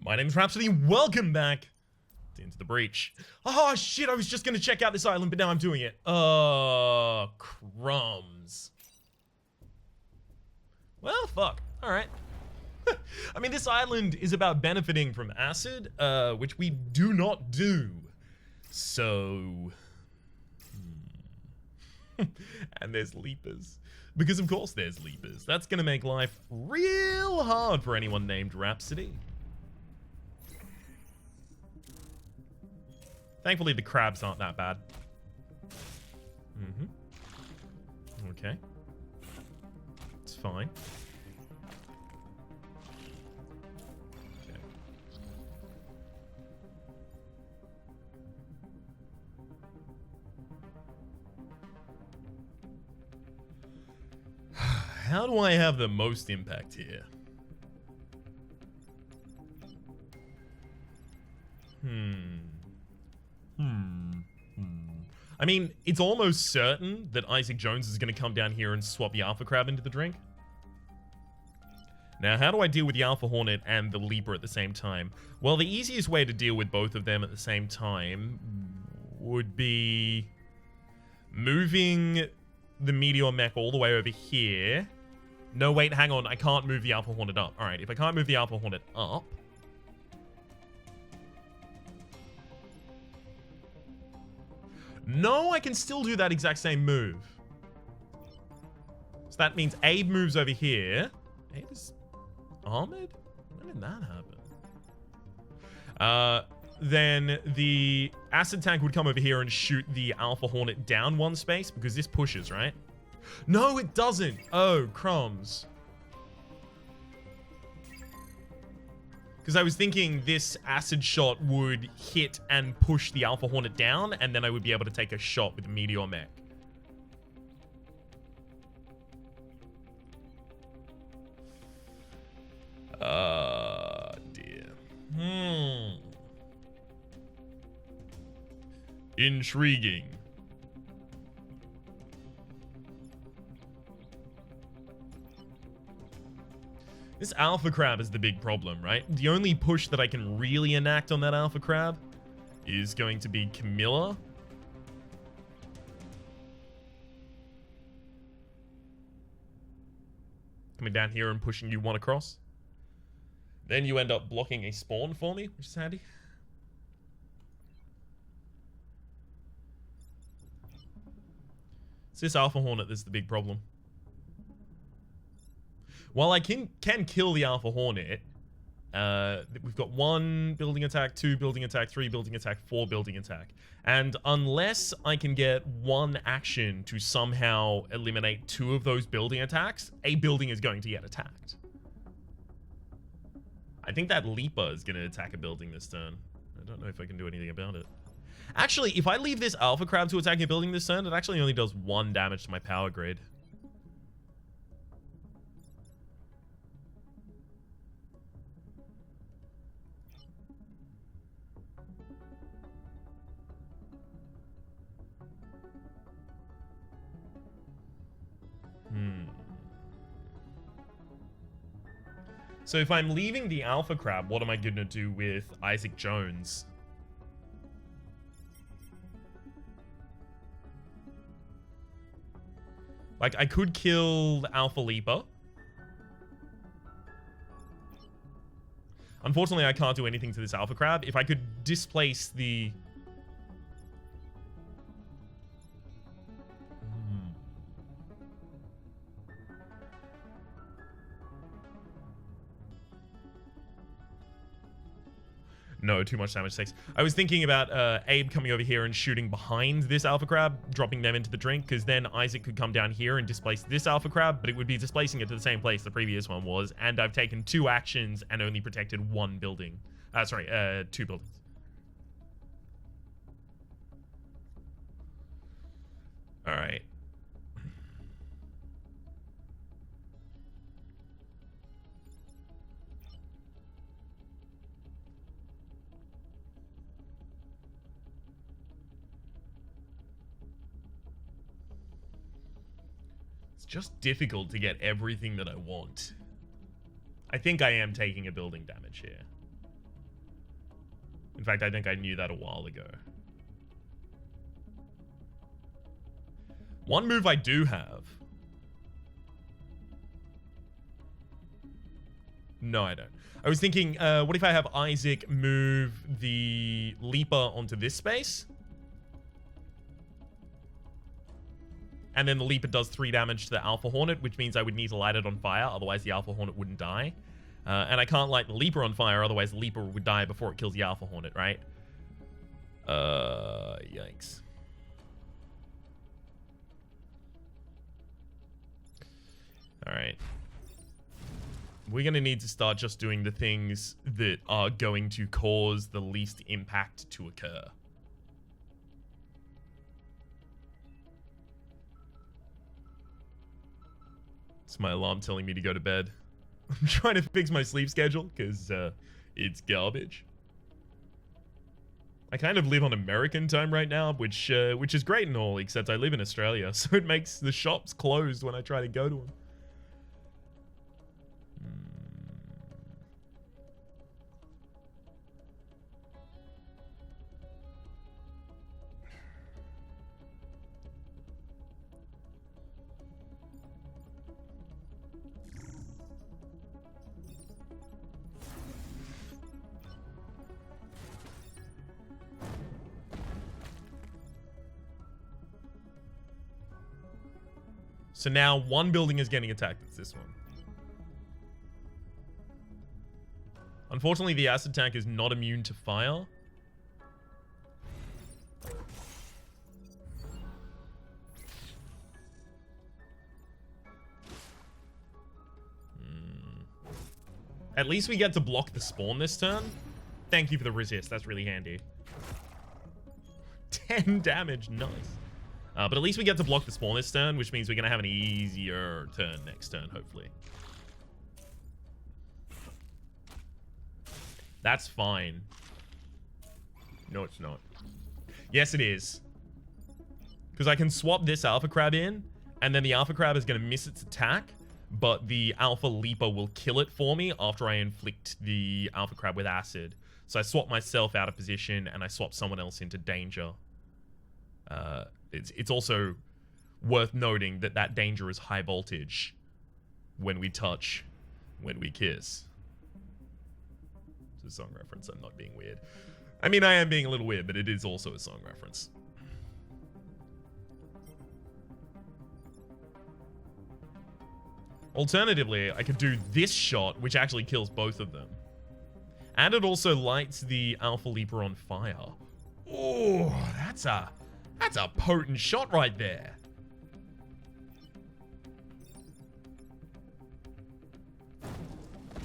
My name's Rhapsody. Welcome back to Into the Breach. Oh shit, I was just gonna check out this island, but now I'm doing it. Crumbs. Well, fuck. Alright. I mean, this island is about benefiting from acid, which we do not do. So... and there's leapers. Because of course there's leapers. That's gonna make life real hard for anyone named Rhapsody. Thankfully the crabs aren't that bad. Okay. It's fine. Okay. How do I have the most impact here? I mean, it's almost certain that Isaac Jones is going to come down here and swap the Alpha Crab into the drink. Now, how do I deal with the Alpha Hornet and the Leaper at the same time? Well, the easiest way to deal with both of them at the same time would be moving the Meteor Mech all the way over here. No, wait, hang on. I can't move the Alpha Hornet up. All right, if I can't move the Alpha Hornet up... No, I can still do that exact same move. So that means Abe moves over here. Abe is armored? When did that happen? Then the acid tank would come over here and shoot the Alpha Hornet down one space because this pushes, right? No, it doesn't. Oh, crumbs. Because I was thinking this acid shot would hit and push the Alpha Hornet down, and then I would be able to take a shot with the Meteor Mech. Dear. Intriguing. This Alpha Crab is the big problem, right? The only push that I can really enact on that Alpha Crab is going to be Camilla. Coming down here and pushing you one across. Then you end up blocking a spawn for me, which is handy. It's this Alpha Hornet that's the big problem. While I can kill the Alpha Hornet, we've got 1 building attack, 2 building attack, 3 building attack, 4 building attack. And unless I can get 1 action to somehow eliminate 2 of those building attacks, a building is going to get attacked. I think that Leaper is going to attack a building this turn. I don't know if I can do anything about it. Actually, if I leave this Alpha Crab to attack a building this turn, it actually only does 1 damage to my power grid. So if I'm leaving the Alpha Crab, what am I going to do with Isaac Jones? Like, I could kill Alpha Leaper. Unfortunately, I can't do anything to this Alpha Crab. If I could displace the... No, too much damage 6. I was thinking about Abe coming over here and shooting behind this Alpha Crab, dropping them into the drink, because then Isaac could come down here and displace this Alpha Crab, but it would be displacing it to the same place the previous one was, and I've taken 2 actions and only protected 1 building. 2 buildings. Alright. just difficult to get everything that I want. I think I am taking a building damage here. In fact, I think I knew that a while ago. One move I do have. No, I don't. I was thinking, what if I have Isaac move the Leaper onto this space? And then the Leaper does 3 damage to the Alpha Hornet, which means I would need to light it on fire, otherwise the Alpha Hornet wouldn't die. And I can't light the Leaper on fire, otherwise the Leaper would die before it kills the Alpha Hornet, right? Yikes. Alright. We're going to need to start just doing the things that are going to cause the least impact to occur. It's my alarm telling me to go to bed. I'm trying to fix my sleep schedule because it's garbage. I kind of live on American time right now, which is great and all, except I live in Australia, so it makes the shops closed when I try to go to them. So now one building is getting attacked. It's this one. Unfortunately, the acid tank is not immune to fire. At least we get to block the spawn this turn. Thank you for the resist. That's really handy. 10 damage. Nice. But at least we get to block the spawn this turn, which means we're going to have an easier turn next turn, hopefully. That's fine. No, it's not. Yes, it is. Because I can swap this Alpha Crab in, and then the Alpha Crab is going to miss its attack, but the Alpha Leaper will kill it for me after I inflict the Alpha Crab with acid. So I swap myself out of position, and I swap someone else into danger. It's also worth noting that that danger is high voltage when we touch, when we kiss. It's a song reference. I'm not being weird. I mean, I am being a little weird, but it is also a song reference. Alternatively, I could do this shot, which actually kills both of them. And it also lights the Alpha Leaper on fire. Oh, that's a potent shot right there.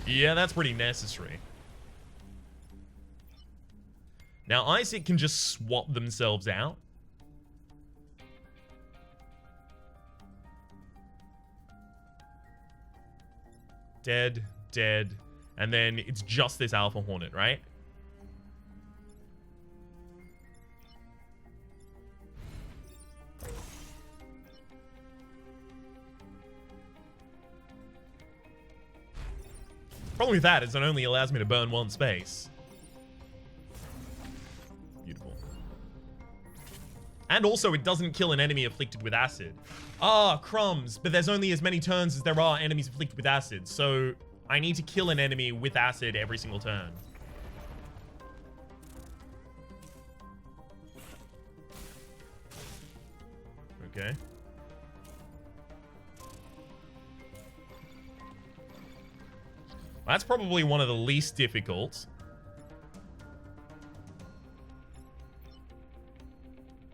Yeah, that's pretty necessary. Now, Isaac can just swap themselves out. Dead, dead. And then it's just this Alpha Hornet, right? Problem with that is it only allows me to burn one space. Beautiful. And also, it doesn't kill an enemy afflicted with acid. Ah, crumbs. But there's only as many turns as there are enemies afflicted with acid. So I need to kill an enemy with acid every single turn. Okay. That's probably one of the least difficult.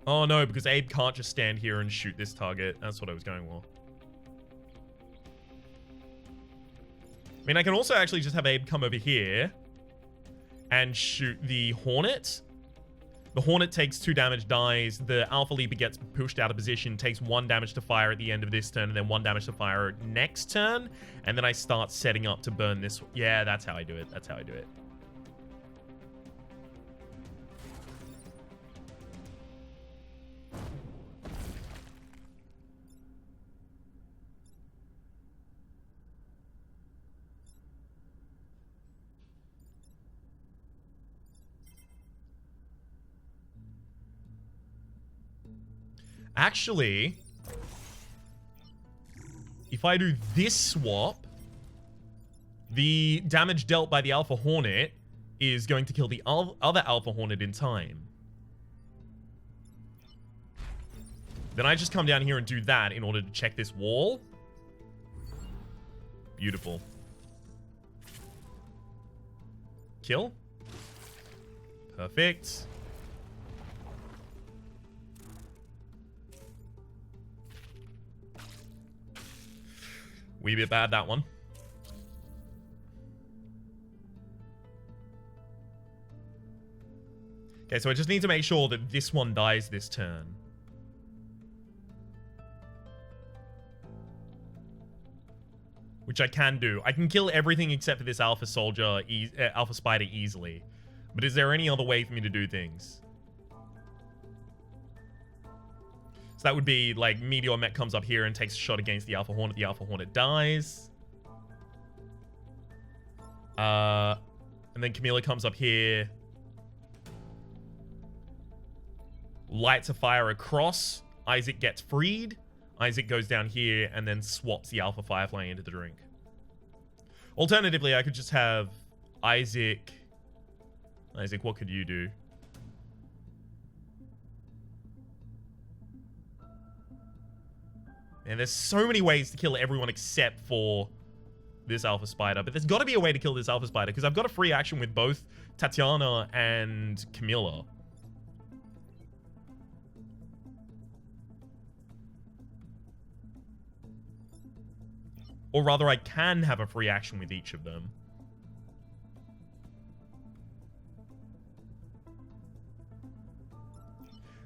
Oh no, because Abe can't just stand here and shoot this target. That's what I was going for. I mean, I can also actually just have Abe come over here and shoot the Hornet. The Hornet takes 2 damage, dies. The Alpha Leaper gets pushed out of position, takes 1 damage to fire at the end of this turn, and then 1 damage to fire next turn. And then I start setting up to burn this. Yeah, that's how I do it. That's how I do it. Actually, if I do this swap, the damage dealt by the Alpha Hornet is going to kill the other Alpha Hornet in time. Then I just come down here and do that in order to check this wall. Beautiful. Kill. Perfect. Wee bit bad, that one. Okay, so I just need to make sure that this one dies this turn. Which I can do. I can kill everything except for this Alpha Soldier, Alpha Spider easily. But is there any other way for me to do things? So that would be like Meteor Mech comes up here and takes a shot against the Alpha Hornet. The Alpha Hornet dies. And then Camilla comes up here. Lights a fire across. Isaac gets freed. Isaac goes down here and then swaps the Alpha Firefly into the drink. Alternatively, I could just have Isaac... Isaac, what could you do? And there's so many ways to kill everyone except for this Alpha Spider. But there's got to be a way to kill this Alpha Spider because I've got a free action with both Tatiana and Camilla. Or rather, I can have a free action with each of them.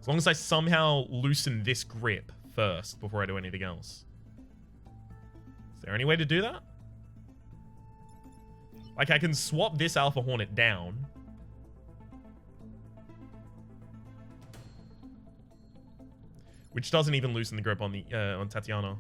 As long as I somehow loosen this grip first before I do anything else. Is there any way to do that? Like, I can swap this Alpha Hornet down. Which doesn't even loosen the grip on the on Tatiana.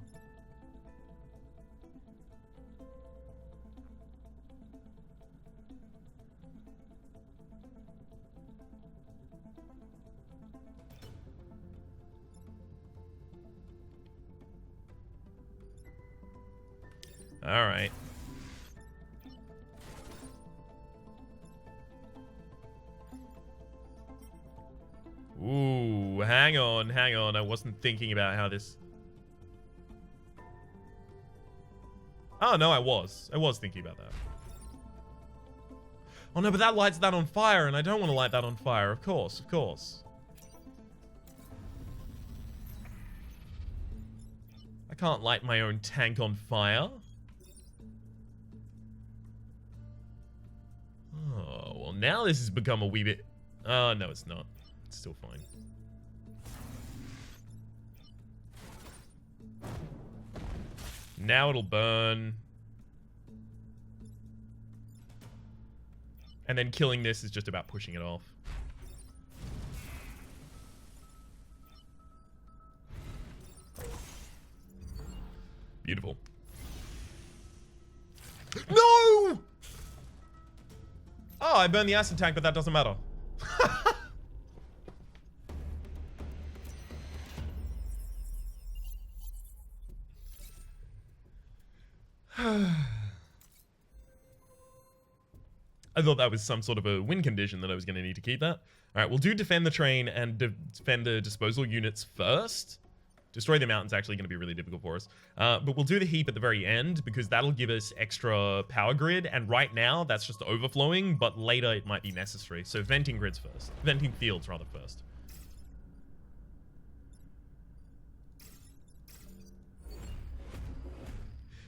All right. Ooh, hang on, hang on. I wasn't thinking about how this... Oh, no, I was. I was thinking about that. Oh, no, but that lights that on fire, and I don't want to light that on fire. Of course, of course. I can't light my own tank on fire. Oh, well, now this has become a wee bit... Oh, no, it's not. It's still fine. Now it'll burn. And then killing this is just about pushing it off. Beautiful. No! Oh, I burned the acid tank, but that doesn't matter. I thought that was some sort of a win condition that I was going to need to keep that. All right, we'll do defend the train and defend the disposal units first. Destroy the mountain's actually going to be really difficult for us. But we'll do the heap at the very end because that'll give us extra power grid. And right now, that's just overflowing, but later it might be necessary. So venting grids first. Venting fields, rather, first.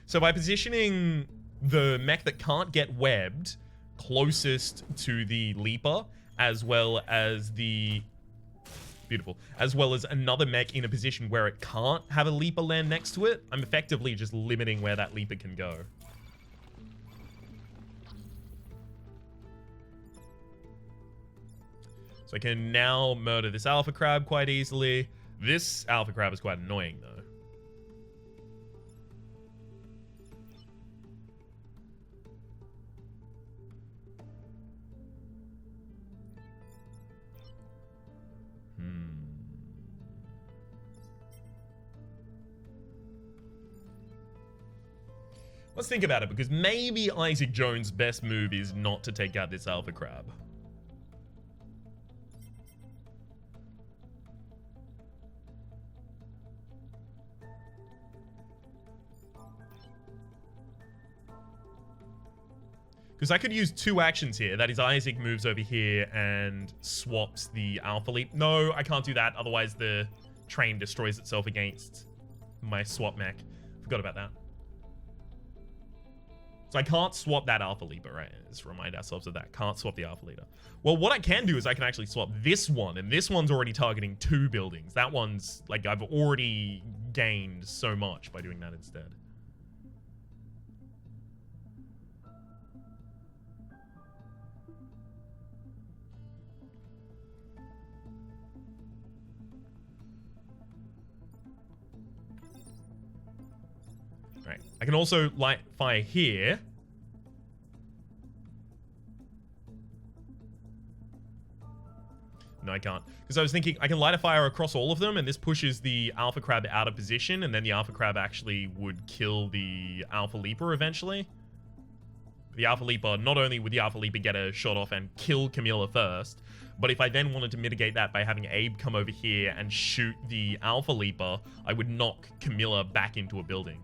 So by positioning the mech that can't get webbed closest to the Leaper, as well as the... Beautiful. As well as another mech in a position where it can't have a Leaper land next to it, I'm effectively just limiting where that Leaper can go. So I can now murder this Alpha Crab quite easily. This Alpha Crab is quite annoying, though. Let's think about it, because maybe Isaac Jones' best move is not to take out this Alpha Crab. Because I could use two actions here. That is, Isaac moves over here and swaps the Alpha Leap. No, I can't do that. Otherwise, the train destroys itself against my swap mech. Forgot about that. So I can't swap that Alpha Leaper, right? Let's remind ourselves of that. Can't swap the Alpha Leader. Well, what I can do is I can actually swap this one, and this one's already targeting 2 buildings. That one's, like, I've already gained so much by doing that instead. Right. I can also light fire here. No, I can't. Because I was thinking I can light a fire across all of them, and this pushes the Alpha Crab out of position, and then the Alpha Crab actually would kill the Alpha Leaper eventually. The Alpha Leaper, not only would the Alpha Leaper get a shot off and kill Camilla first, but if I then wanted to mitigate that by having Abe come over here and shoot the Alpha Leaper, I would knock Camilla back into a building.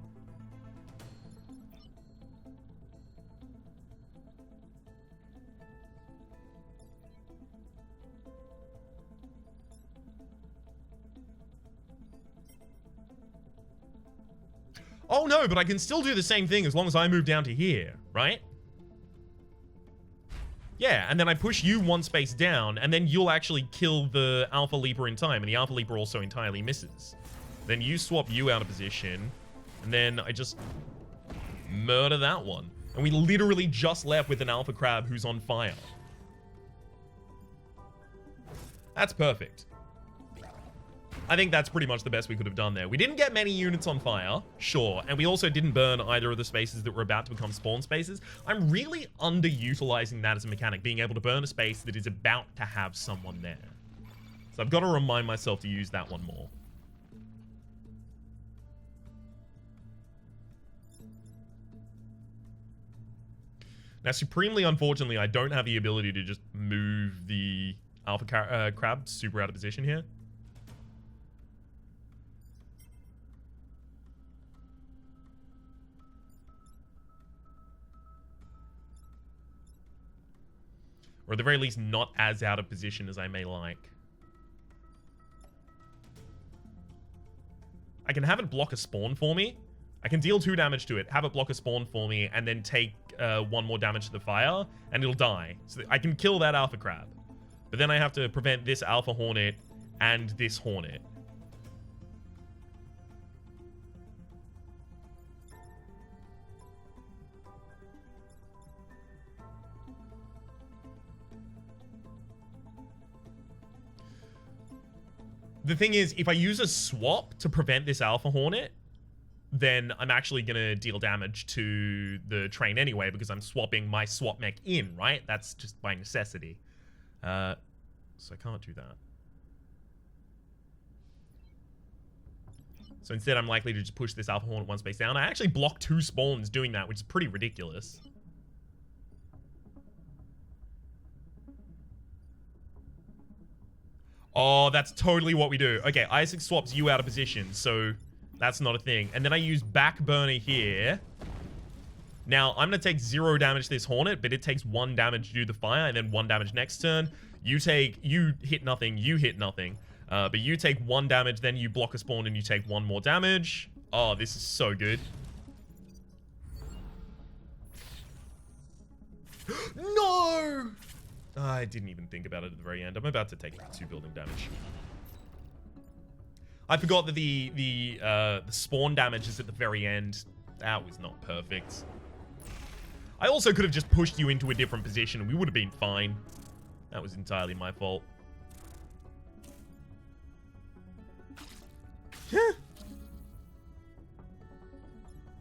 Oh no, but I can still do the same thing as long as I move down to here, right? Yeah, and then I push you one space down, and then you'll actually kill the Alpha Leaper in time, and the Alpha Leaper also entirely misses. Then you swap you out of position, and then I just murder that one. And we literally just left with an Alpha Crab who's on fire. That's perfect. I think that's pretty much the best we could have done there. We didn't get many units on fire, sure, and we also didn't burn either of the spaces that were about to become spawn spaces. I'm really underutilizing that as a mechanic, being able to burn a space that is about to have someone there. So I've got to remind myself to use that one more. Now, supremely unfortunately, I don't have the ability to just move the Alpha Crab super out of position here. Or at the very least, not as out of position as I may like. I can have it block a spawn for me. I can deal 2 damage to it, have it block a spawn for me, and then take 1 more damage to the fire, and it'll die. So I can kill that Alpha Crab. But then I have to prevent this Alpha Hornet and this Hornet. The thing is, if I use a swap to prevent this Alpha Hornet, then I'm actually going to deal damage to the train anyway, because I'm swapping my swap mech in, right? That's just by necessity. So I can't do that. So instead, I'm likely to just push this Alpha Hornet 1 space down. I actually block 2 spawns doing that, which is pretty ridiculous. Oh, that's totally what we do. Okay, Isaac swaps you out of position, so that's not a thing. And then I use back burner here. Now, I'm going to take 0 damage to this Hornet, but it takes 1 damage to do the fire, and then 1 damage next turn. You hit nothing, you hit nothing. But you take 1 damage, then you block a spawn, and you take 1 more damage. Oh, this is so good. No! I didn't even think about it at the very end. I'm about to take 2 building damage. I forgot that the spawn damage is at the very end. That was not perfect. I also could have just pushed you into a different position and we would have been fine. That was entirely my fault.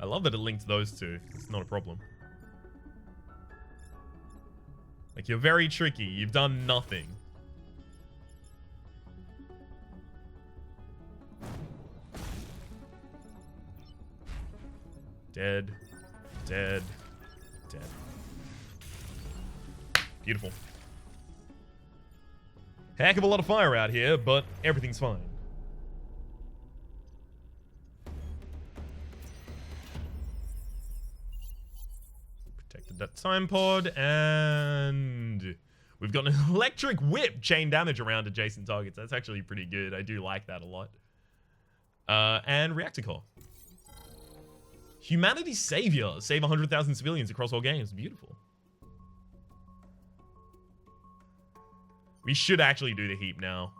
I love that it linked those two. It's not a problem. Like, you're very tricky. You've done nothing. Dead. Dead. Dead. Beautiful. Heck of a lot of fire out here, but everything's fine. Protected that time pod, and we've got an electric whip chain damage around adjacent targets. That's actually pretty good. I do like that a lot. And reactor core. Humanity's savior. Save 100,000 civilians across all games. Beautiful. We should actually do the heap now.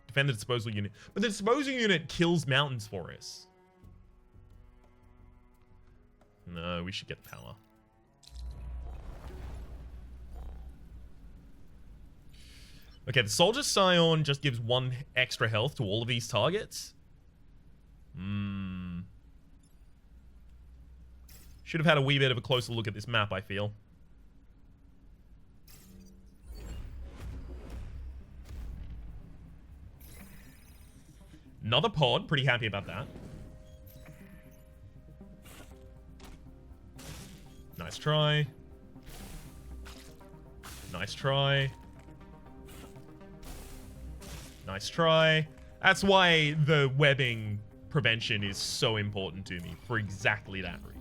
Defend the disposal unit. But the disposal unit kills mountains for us. No, we should get power. Okay, the Soldier Scion just gives 1 extra health to all of these targets. Should have had a wee bit of a closer look at this map, I feel. Another pod. Pretty happy about that. Nice try. Nice try. Nice try. That's why the webbing prevention is so important to me. For exactly that reason.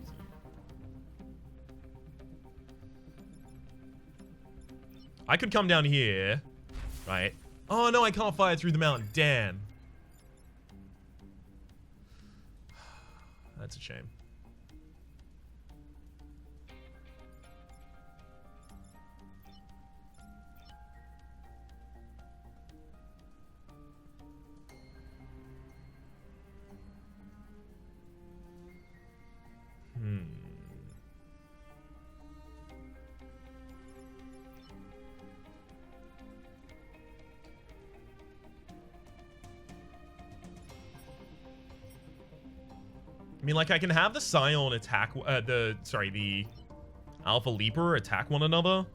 I could come down here. Right. Oh, no, I can't fire through the mountain. Damn. That's a shame. I mean, like, I can have the Scion attack, the Alpha Leaper attack one another.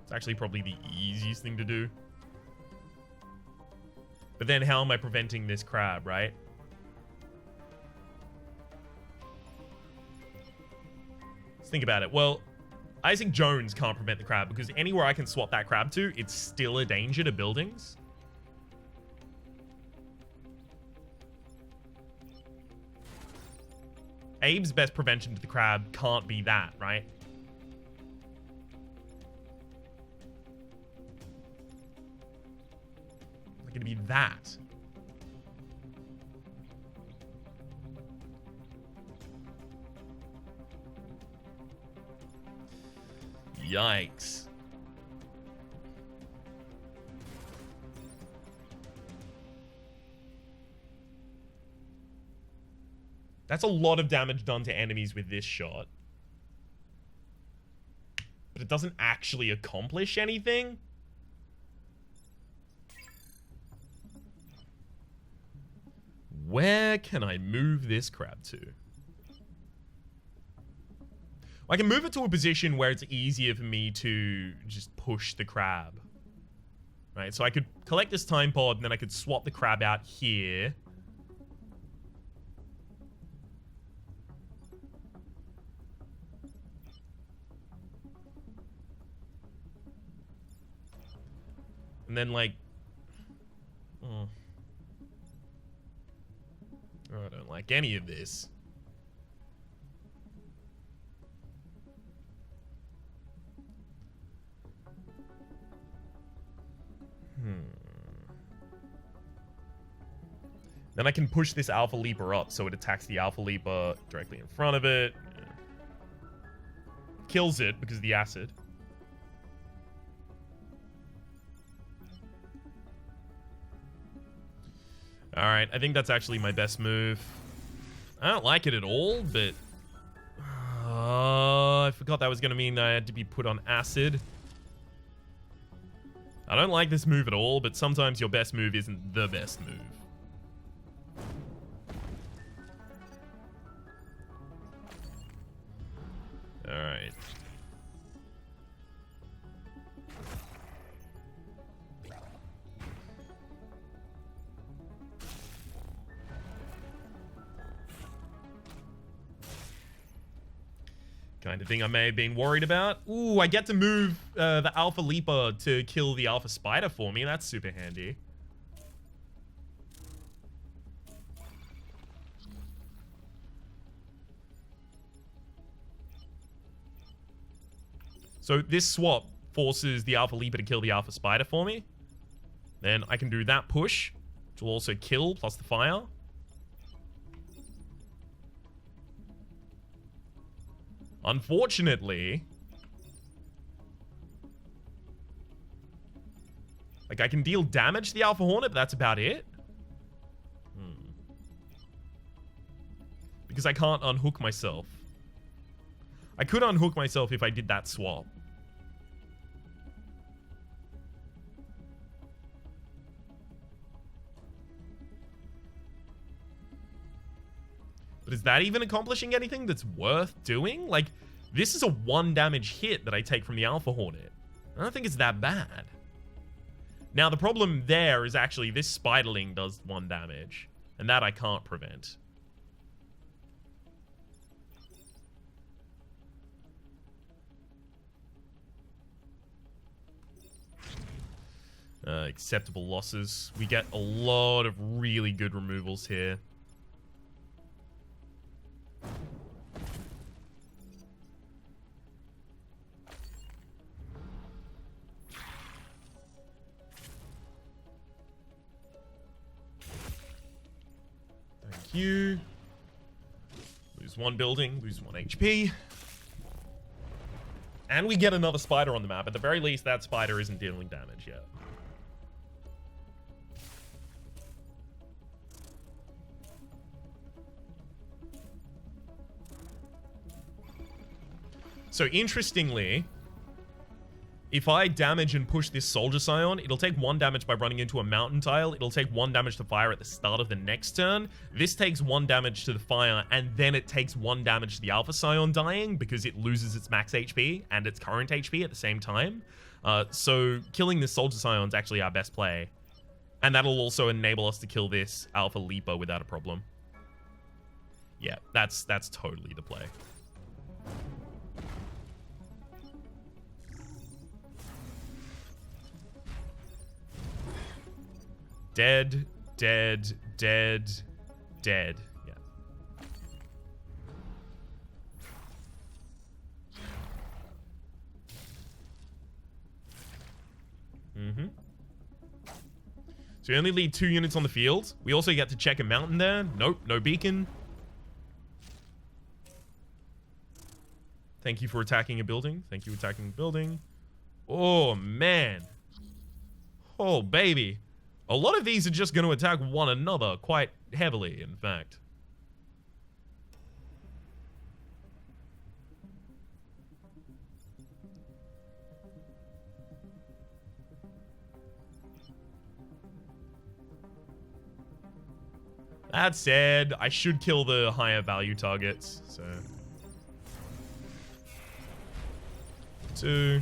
It's actually probably the easiest thing to do. But then how am I preventing this crab, right? Let's think about it. Well, Isaac Jones can't prevent the crab because anywhere I can swap that crab to, it's still a danger to buildings. Abe's best prevention to the crab can't be that, right? It's gonna be that. Yikes. That's a lot of damage done to enemies with this shot. But it doesn't actually accomplish anything. Where can I move this crab to? I can move it to a position where it's easier for me to just push the crab. Right, so I could collect this time pod and then I could swap the crab out here. And then, like... Oh, I don't like any of this. Then I can push this Alpha Leaper up so it attacks the Alpha Leaper directly in front of it. Yeah. Kills it because of the acid. Alright, I think that's actually my best move. I don't like it at all, but... I forgot that was going to mean I had to be put on acid. I don't like this move at all, but sometimes your best move isn't the best move. Alright. Kind of thing I may have been worried about. Ooh, I get to move the Alpha Leaper to kill the Alpha Spider for me. That's super handy. So this swap forces the Alpha Leaper to kill the Alpha Spider for me. Then I can do that push, which will also kill, plus the fire. Unfortunately, like, I can deal damage to the Alpha Hornet, but that's about it. Because I can't unhook myself. I could unhook myself if I did that swap. But is that even accomplishing anything that's worth doing? Like, this is a 1 damage hit that I take from the Alpha Hornet. I don't think it's that bad. Now, the problem there is actually this Spiderling does 1 damage. And that I can't prevent. Acceptable losses. We get a lot of really good removals here. Thank you. Lose 1 building, lose 1 HP. And we get another spider on the map. At the very least, that spider isn't dealing damage yet. So interestingly, if I damage and push this Soldier Scion, it'll take 1 damage by running into a mountain tile. It'll take 1 damage to fire at the start of the next turn. This takes 1 damage to the fire, and then it takes 1 damage to the Alpha Scion dying because it loses its max HP and its current HP at the same time. So killing this Soldier Scion is actually our best play. And that'll also enable us to kill this Alpha Leaper without a problem. Yeah, that's totally the play. Dead, dead, dead, dead. Yeah. So we only leave 2 units on the field. We also get to check a mountain there. Nope, no beacon. Thank you for attacking a building. Thank you for attacking a building. Oh, man. Oh, baby. A lot of these are just going to attack one another quite heavily, in fact. That said, I should kill the higher value targets, so... 2...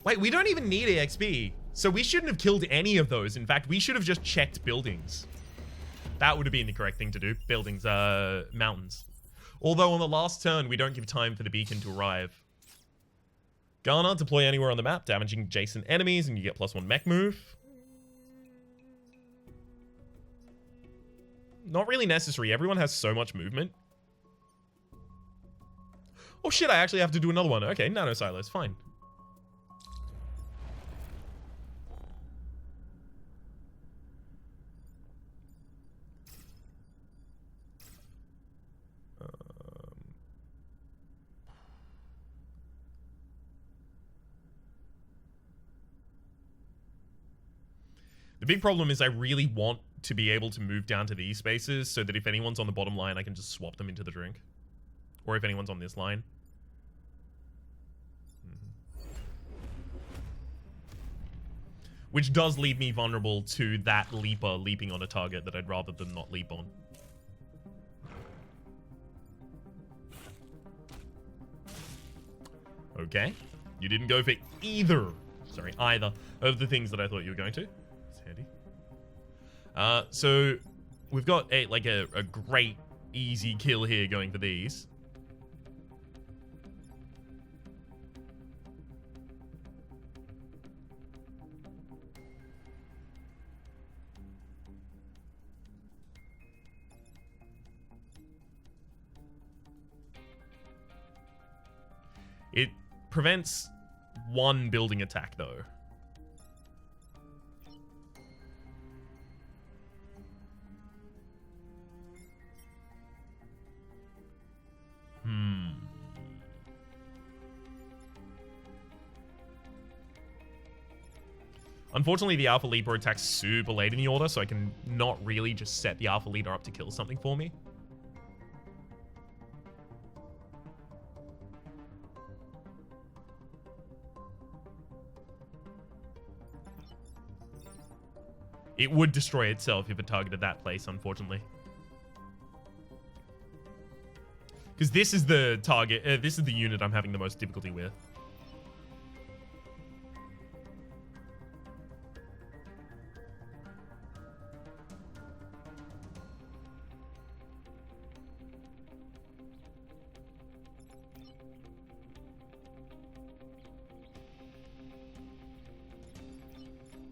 Wait, we don't even need EXP. So we shouldn't have killed any of those. In fact, we should have just checked buildings. That would have been the correct thing to do. Buildings, mountains. Although on the last turn, we don't give time for the beacon to arrive. Garner, deploy anywhere on the map, damaging adjacent enemies, and you get +1 mech move. Not really necessary. Everyone has so much movement. Oh shit, I actually have to do another one. Okay, nano silos, fine. The big problem is I really want to be able to move down to these spaces so that if anyone's on the bottom line, I can just swap them into the drink. Or if anyone's on this line. Which does leave me vulnerable to that leaper leaping on a target that I'd rather than not leap on. Okay. You didn't go for either Sorry, either of the things that I thought you were going to. It's handy. So we've got a great easy kill here going for these. It prevents one building attack, though. Unfortunately, the Alpha Leaper attacks super late in the order, so I can not really just set the Alpha Leader up to kill something for me. It would destroy itself if it targeted that place, unfortunately. Because this is the target, this is the unit I'm having the most difficulty with.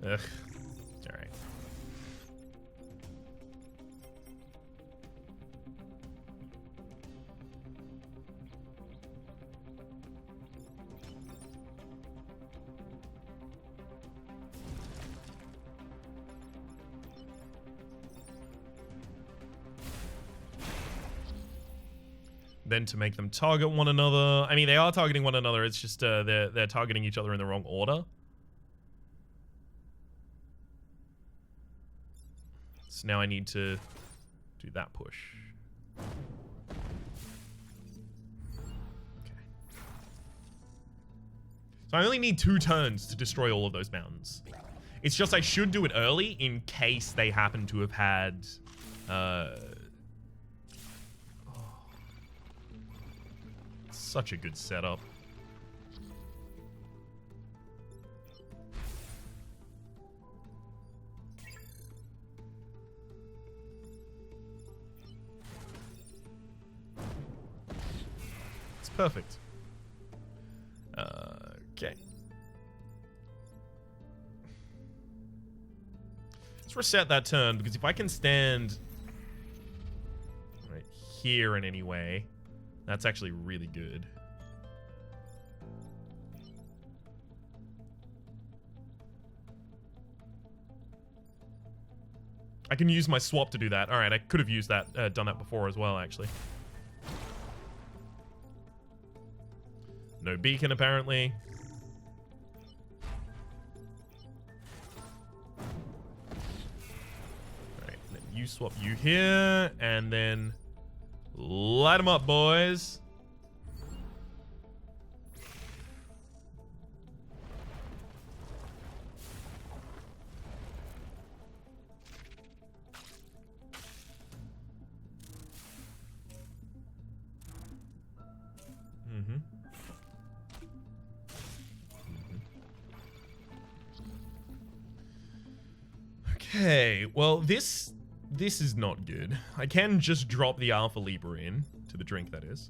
Ugh. It's alright. Then to make them target one another. I mean, they are targeting one another. It's just they're targeting each other in the wrong order. So now I need to do that push. Okay. So I only need 2 turns to destroy all of those mountains. It's just I should do it early in case they happen to have had... Such a good setup. It's perfect. Okay. Let's reset that turn, because if I can stand right here in any way, that's actually really good. I can use my swap to do that. All right, I could have used that, done that before as well, actually. No beacon, apparently. All right, then you swap you here, and then light them up, boys. Okay, well, this is not good. I can just drop the Alpha Leaper in to the drink, that is.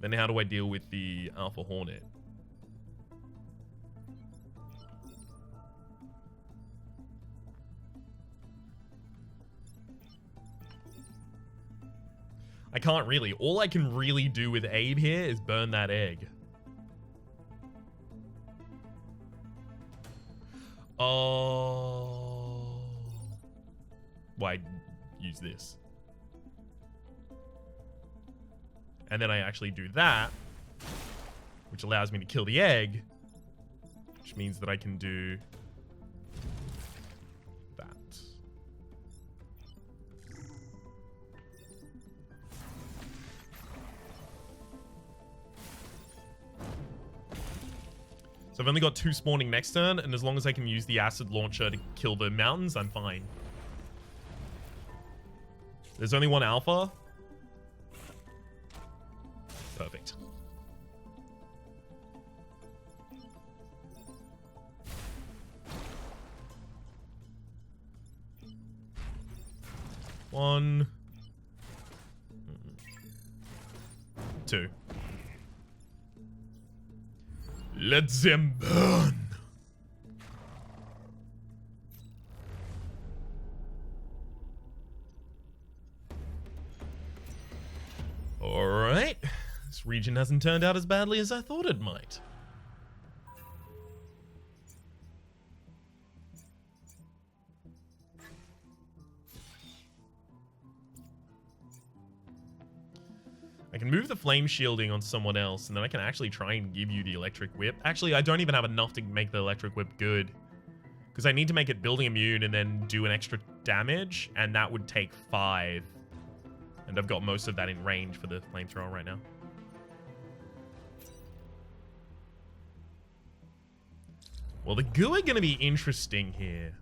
Then how do I deal with the Alpha Hornet? I can't really. All I can really do with Abe here is burn that egg. Oh. Why use this? And then I actually do that, which allows me to kill the egg, which means that I can do that. So I've only got 2 spawning next turn, and as long as I can use the acid launcher to kill the mountains, I'm fine. There's only 1 alpha. 1, 2. Let them burn. Alright. This region hasn't turned out as badly as I thought it might. I can move the flame shielding on someone else, and then I can actually try and give you the electric whip. Actually, I don't even have enough to make the electric whip good. Because I need to make it building immune and then do an extra damage, and that would take 5. And I've got most of that in range for the flamethrower right now. Well, the goo are going to be interesting here.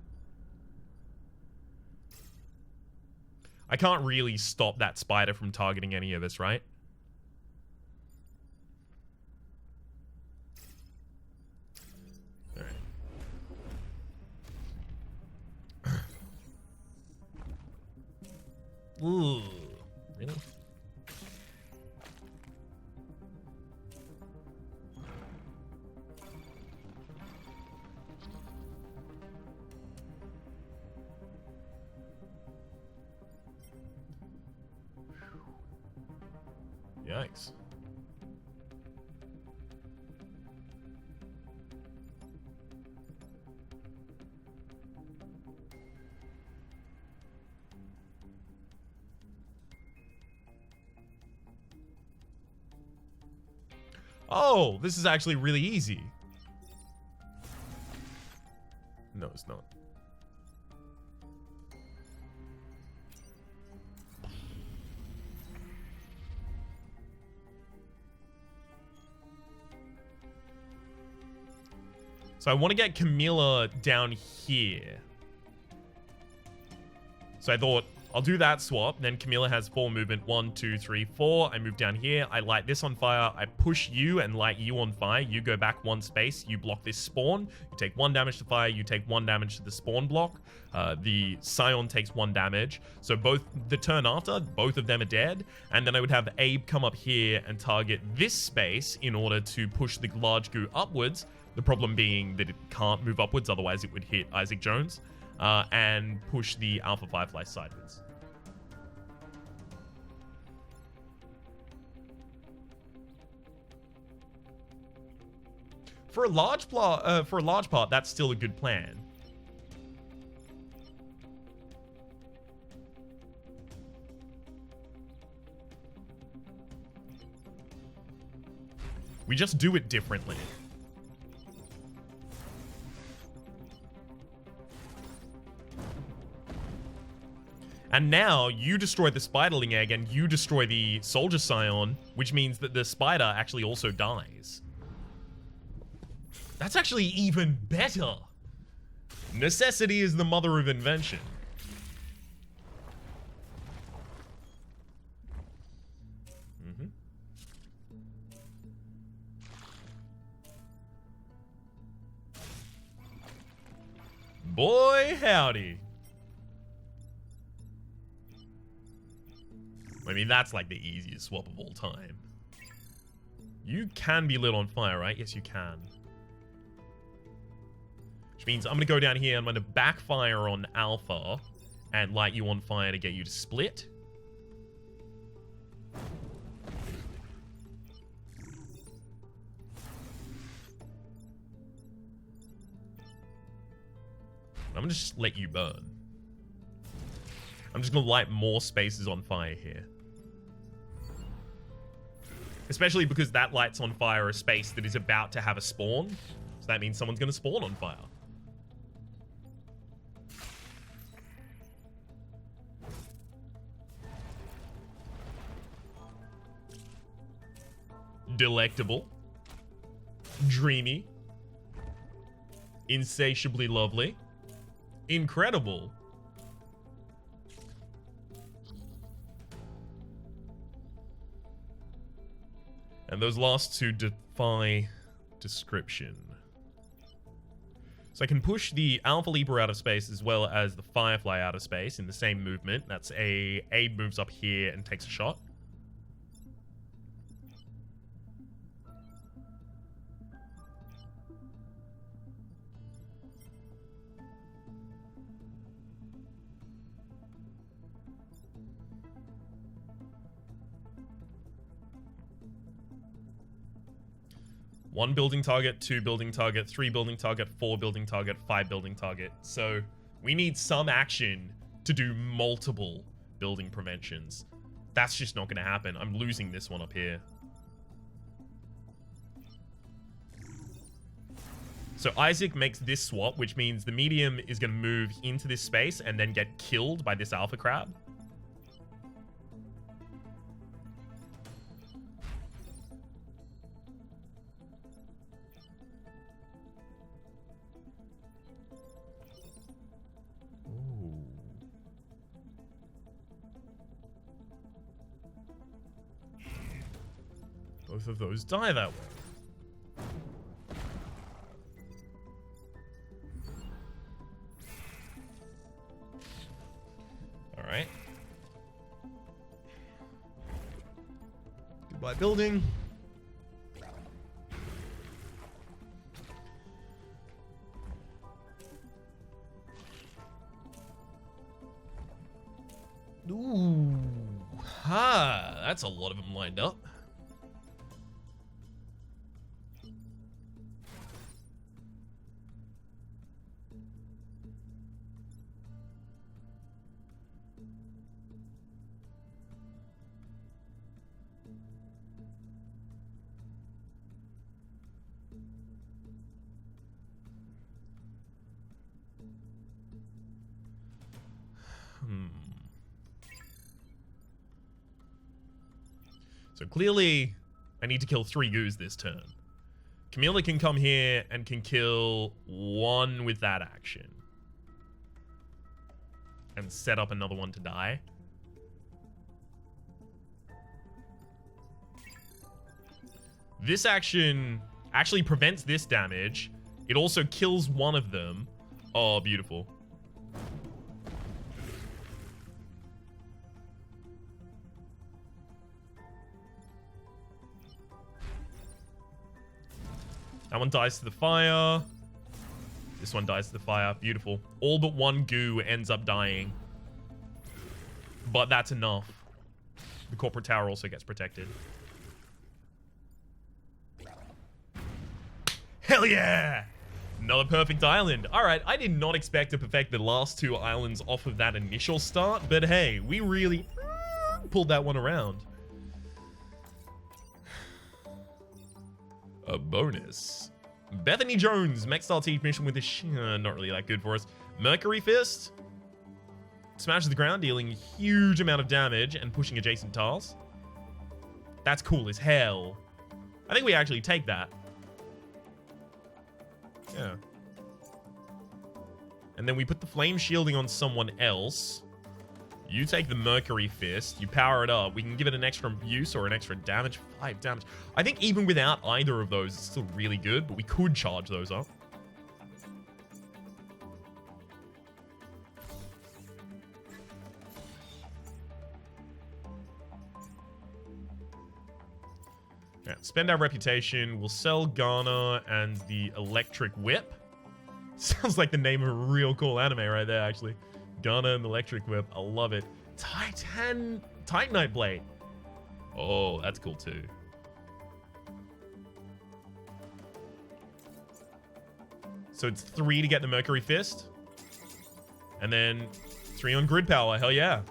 I can't really stop that spider from targeting any of us, right? Ooh, really? Yikes. Oh, this is actually really easy. No, it's not. So I want to get Camilla down here. So I thought, I'll do that swap. Then Camilla has 4 movement. 1, 2, 3, 4. I move down here. I light this on fire. I push you and light you on fire. You go back 1 space. You block this spawn. You take 1 damage to fire. You take 1 damage to the spawn block. The Scion takes 1 damage. So both the turn after, both of them are dead. And then I would have Abe come up here and target this space in order to push the large goo upwards. The problem being that it can't move upwards. Otherwise, it would hit Isaac Jones. And push the Alpha Firefly sideways. For a large part, that's still a good plan. We just do it differently. And now you destroy the spiderling egg and you destroy the soldier scion, which means that the spider actually also dies. That's actually even better. Necessity is the mother of invention. Boy, howdy. I mean, that's like the easiest swap of all time. You can be lit on fire, right? Yes, you can. Which means I'm going to go down here. I'm going to backfire on Alpha and light you on fire to get you to split. I'm going to just let you burn. I'm just going to light more spaces on fire here. Especially because that lights on fire a space that is about to have a spawn. So that means someone's going to spawn on fire. Delectable. Dreamy. Insatiably lovely. Incredible. And those last two defy description. So I can push the Alpha Libra out of space as well as the Firefly out of space in the same movement. That's Abe moves up here and takes a shot. One building target, 2 building target, 3 building target, 4 building target, 5 building target. So we need some action to do multiple building preventions. That's just not going to happen. I'm losing this one up here. So Isaac makes this swap, which means the medium is going to move into this space and then get killed by this alpha crab. Both of those die that way. Alright. Goodbye, building. Ooh. Ha! That's a lot of them lined up. So clearly, I need to kill 3 goos this turn. Camilla can come here and can kill 1 with that action. And set up another one to die. This action actually prevents this damage. It also kills 1 of them. Oh, beautiful. That one dies to the fire. This one dies to the fire. Beautiful. All but 1 goo ends up dying. But that's enough. The corporate tower also gets protected. Hell yeah! Another perfect island. Alright, I did not expect to perfect the last 2 islands off of that initial start, but hey, we really pulled that one around. A bonus. Bethany Jones, mech style teach mission with a not really that good for us. Mercury Fist. Smashes the ground, dealing a huge amount of damage and pushing adjacent tiles. That's cool as hell. I think we actually take that. Yeah. And then we put the flame shielding on someone else. You take the Mercury Fist, you power it up. We can give it an extra use or an extra damage. 5 damage. I think even without either of those, it's still really good, but we could charge those up. Yeah, spend our reputation. We'll sell Ghana and the Electric Whip. Sounds like the name of a real cool anime right there, actually. Ghana and the Electric Whip. I love it. Titanite Blade. Oh, that's cool too. So it's 3 to get the Mercury Fist. And then 3 on grid power. Hell yeah.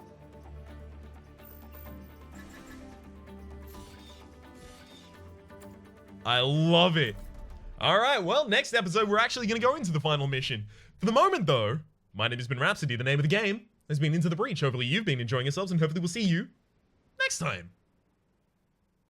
I love it. All right, well, next episode, we're actually going to go into the final mission. For the moment, though, my name has been Rhapsody. The name of the game has been Into the Breach. Hopefully you've been enjoying yourselves, and hopefully we'll see you next time.